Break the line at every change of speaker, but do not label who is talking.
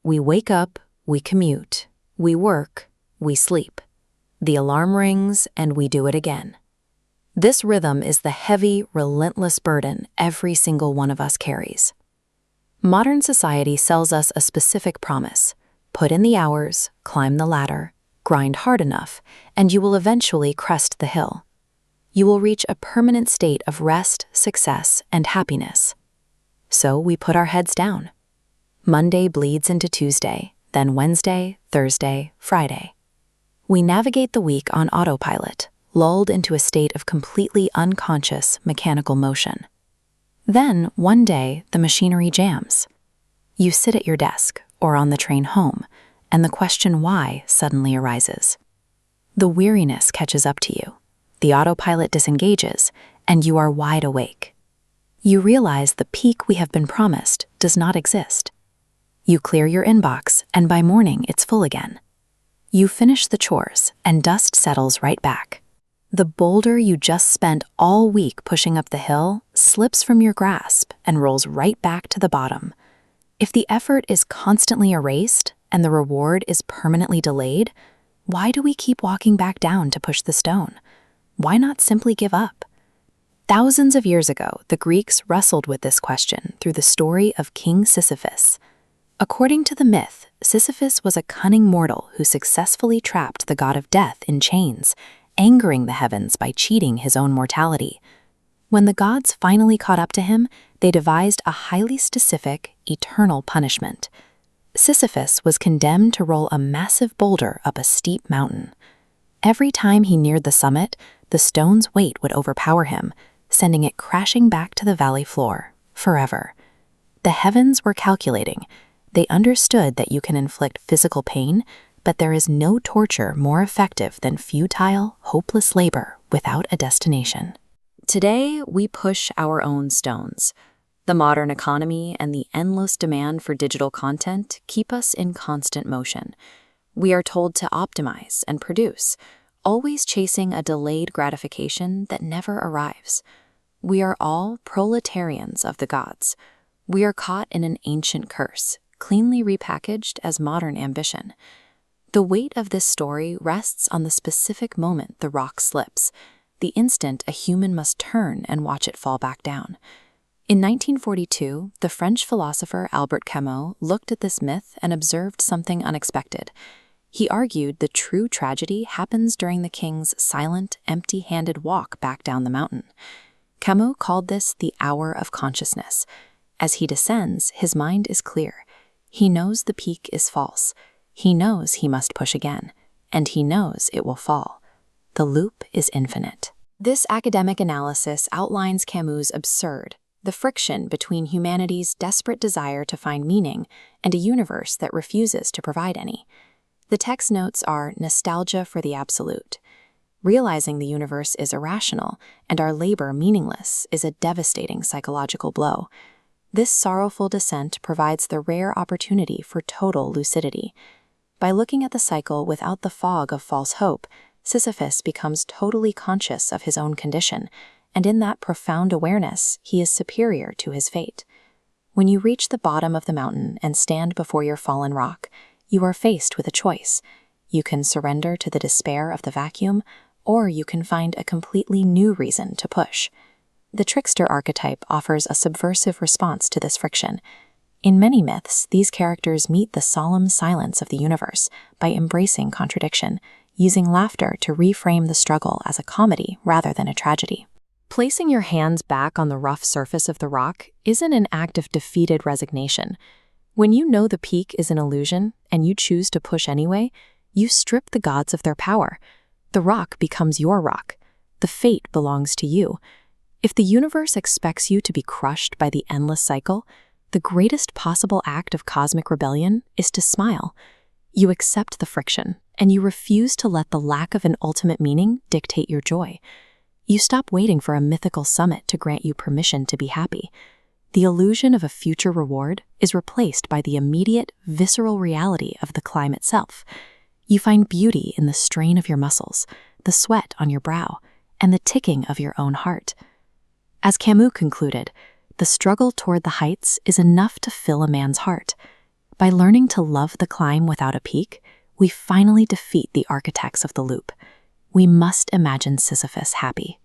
We wake up, we commute, we work, we sleep. The alarm rings, and we do it again. This rhythm is the heavy, relentless burden every single one of us carries. Modern society sells us a specific promise: put in the hours, climb the ladder, grind hard enough, and you will eventually crest the hill. You will reach a permanent state of rest, success, and happiness. So we put our heads down. Monday bleeds into Tuesday, then Wednesday, Thursday, Friday. We navigate the week on autopilot, lulled into a state of completely unconscious mechanical motion. Then, one day, the machinery jams. You sit at your desk or on the train home, and the question why suddenly arises. The weariness catches up to you. The autopilot disengages, and you are wide awake. You realize the peak we have been promised does not exist. You clear your inbox, and by morning it's full again. You finish the chores, and dust settles right back. The boulder you just spent all week pushing up the hill slips from your grasp and rolls right back to the bottom. If the effort is constantly erased and the reward is permanently delayed, why do we keep walking back down to push the stone? Why not simply give up? Thousands of years ago, the Greeks wrestled with this question through the story of King Sisyphus. According to the myth, Sisyphus was a cunning mortal who successfully trapped the god of death in chains, angering the heavens by cheating his own mortality. When the gods finally caught up to him, they devised a highly specific, eternal punishment. Sisyphus was condemned to roll a massive boulder up a steep mountain. Every time he neared the summit, the stone's weight would overpower him, sending it crashing back to the valley floor, forever. The heavens were calculating. They understood that you can inflict physical pain, but there is no torture more effective than futile, hopeless labor without a destination. Today, we push our own stones. The modern economy and the endless demand for digital content keep us in constant motion. We are told to optimize and produce, always chasing a delayed gratification that never arrives. We are all proletarians of the gods. We are caught in an ancient curse, cleanly repackaged as modern ambition. The weight of this story rests on the specific moment the rock slips, the instant a human must turn and watch it fall back down. In 1942, the French philosopher Albert Camus looked at this myth and observed something unexpected. He argued the true tragedy happens during the king's silent, empty-handed walk back down the mountain. Camus called this the hour of consciousness. As he descends, his mind is clear. He knows the peak is false. He knows he must push again, and he knows it will fall. The loop is infinite. This academic analysis outlines Camus' absurd, the friction between humanity's desperate desire to find meaning and a universe that refuses to provide any. The text notes are nostalgia for the absolute. Realizing the universe is irrational and our labor meaningless is a devastating psychological blow. This sorrowful descent provides the rare opportunity for total lucidity. By looking at the cycle without the fog of false hope, Sisyphus becomes totally conscious of his own condition, and in that profound awareness, he is superior to his fate. When you reach the bottom of the mountain and stand before your fallen rock, you are faced with a choice. You can surrender to the despair of the vacuum, or you can find a completely new reason to push. The trickster archetype offers a subversive response to this friction. In many myths, these characters meet the solemn silence of the universe by embracing contradiction, using laughter to reframe the struggle as a comedy rather than a tragedy. Placing your hands back on the rough surface of the rock isn't an act of defeated resignation. When you know the peak is an illusion and you choose to push anyway, you strip the gods of their power. The rock becomes your rock. The fate belongs to you. If the universe expects you to be crushed by the endless cycle, the greatest possible act of cosmic rebellion is to smile. You accept the friction, and you refuse to let the lack of an ultimate meaning dictate your joy. You stop waiting for a mythical summit to grant you permission to be happy. The illusion of a future reward is replaced by the immediate, visceral reality of the climb itself. You find beauty in the strain of your muscles, the sweat on your brow, and the ticking of your own heart. As Camus concluded, the struggle toward the heights is enough to fill a man's heart. By learning to love the climb without a peak, we finally defeat the architects of the loop. We must imagine Sisyphus happy.